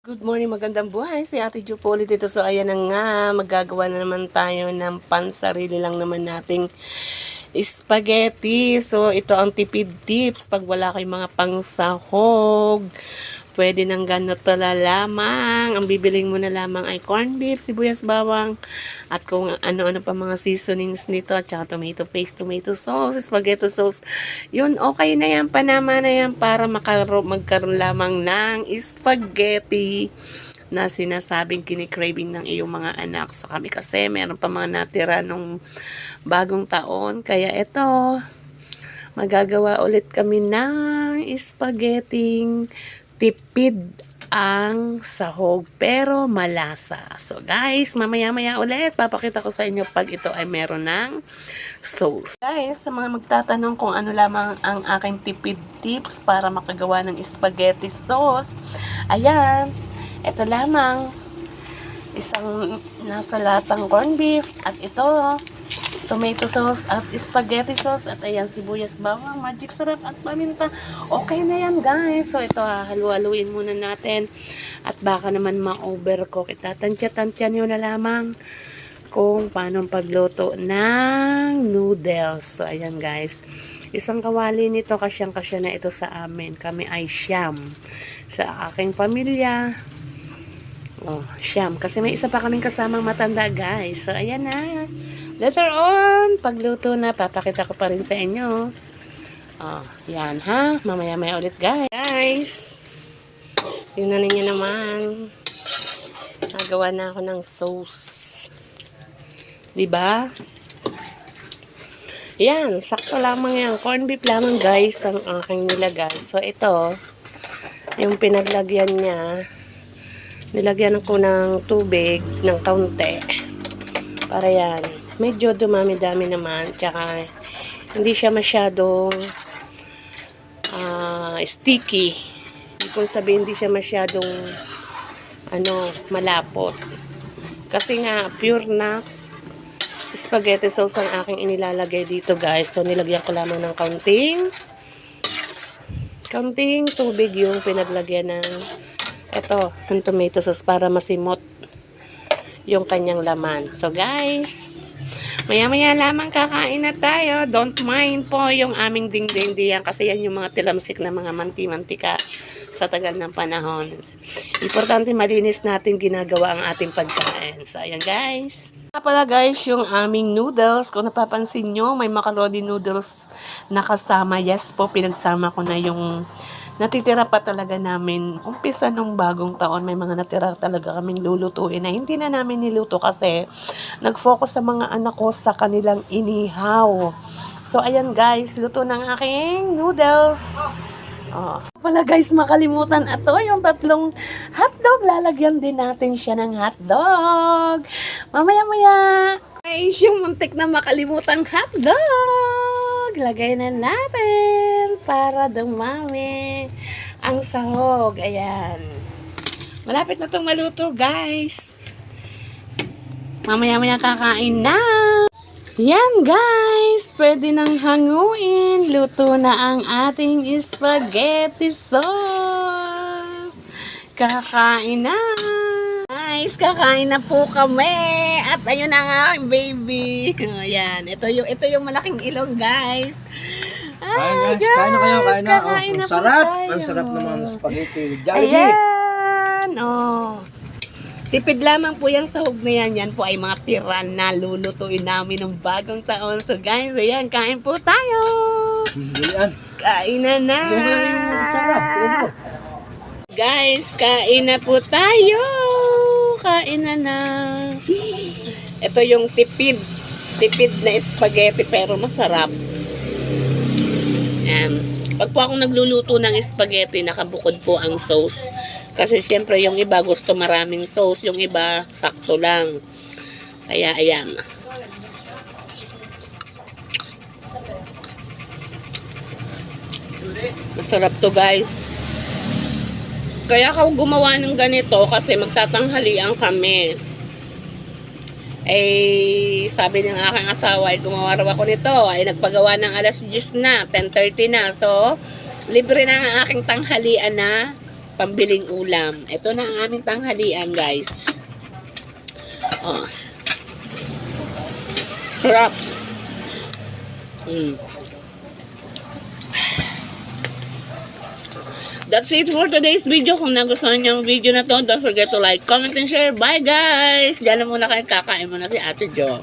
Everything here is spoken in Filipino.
Good morning, magandang buhay. Si Ate Ju po ulit ito. So, ayan na nga. Magagawa na naman tayo ng pansarili lang naman nating spaghetti. So, ito ang tipid tips. Pag wala kayong mga pangsahog, pwede nang ganito na lamang. Ang bibiling mo na lamang ay corned beef, sibuyas, bawang, at kung ano-ano pa mga seasonings nito, at saka tomato paste, tomato sauce, spaghetti sauce. Yun, okay na yan, panama na yan para magkaroon lamang ng spaghetti na sinasabing kinikraving ng iyong mga anak. So kami kasi meron pa mga natira nung bagong taon. Kaya ito, magagawa ulit kami ng spaghetti tipid ang sahog pero malasa. So guys, mamaya-maya ulit papakita ko sa inyo pag ito ay meron ng sauce. Guys, sa mga magtatanong kung ano lamang ang aking tipid tips para makagawa ng spaghetti sauce, ayan, ito lamang, isang nasa latang corned beef, at ito tomato sauce at spaghetti sauce, at ayan sibuyas, bawang, magic sarap at paminta. Okay na yan guys. So ito halu-haluin muna natin at baka naman ma-overcook. Itatansya-tansya nyo na lamang kung paano pagluto ng noodles. So ayan guys, isang kawali nito, kasyang-kasya na ito sa amin. Kami ay siyam sa aking pamilya. Oh, siyam. Kasi may isa pa kaming kasamang matanda guys. So ayan na. Later on, pagluto na, papakita ko pa rin sa inyo. Oh, yan ha. Mamaya-maya ulit guys. Yun na ninyo naman. Nagawa na ako ng sauce. Diba? Yan, sakto lamang yan. Corned beef lamang guys ang aking nilagay. So ito, yung pinaglagyan niya, nilagyan ko ng tubig ng kaunti. Para yan. Medyo dumami-dami naman. Tsaka, hindi siya masyadong sticky. Hindi ko sabihin, hindi siya masyadong malapot. Kasi nga, pure na spaghetti sauce ang aking inilalagay dito guys. So, nilagyan ko lamang ng kaunting tubig yung pinaglagyan ng ng tomato sauce para masimot yung kanyang laman. So, guys, maya-maya lamang kakain na tayo. Don't mind po yung aming ding-ding diyan kasi yan yung mga tilamsik na mga manti-mantika sa tagal ng panahon. Importante malinis natin ginagawa ang ating pagkain. So, ayan guys. Pala guys, yung aming noodles, kung napapansin nyo, may macaroni noodles na kasama. Yes po, pinagsama ko na yung natitira pa talaga namin. Umpisa nung bagong taon, may mga natira talaga kaming lulutuin na hindi na namin niluto kasi nag-focus sa mga anak ko sa kanilang inihaw. So, ayan guys, luto ng aking noodles. Oh. Pala guys, makalimutan ito, yung tatlong hotdog. Lalagyan din natin siya ng hotdog. Mamaya-maya. Guys, yung muntik na makalimutang hotdog. Lagay na natin para dumami ang sahog. Ayan. Malapit na itong maluto guys. Mamaya-maya kakain na. Yan guys, pwede nang hanguin. Luto na ang ating spaghetti sauce. Kakain na. Guys, kakain na po kami. At ayun na nga aking baby. Ayan, ito yung malaking ilong guys. Ay, guys, kain na kayo, kain na. Kakain na po Sarap. tayo. Ang sarap naman spaghetti with Jollibee. Ayan, oh. Tipid lamang po yung sahog na yan. Yan po ay mga tira na lulutuin namin ng bagong taon. So guys, ayan, kain po tayo. Bilian. Kain na. Sarap. Guys, kain na po tayo. Kain na. Ito yung tipid na spaghetti pero masarap. Pag po akong nagluluto ng spaghetti, nakabukod po ang sauce. Kasi siyempre yung iba gusto maraming sauce, yung iba sakto lang. Kaya ayan. Masarap to guys. Kaya ako gumawa ng ganito kasi magtatanghalian kami. Sabi ng aking asawa ay gumawa raw ako nito. Ay nagpagawa ng alas 10 na, 10:30 na. So, libre na ang aking tanghalian na pambiling ulam. Ito na ang aming tanghalian, guys. Oh. Sarap. That's it for today's video. Kung nagustuhan niyo ang video na to, don't forget to like, comment, and share. Bye, guys! Diyan na muna kayo, kakain muna si Ate Jo.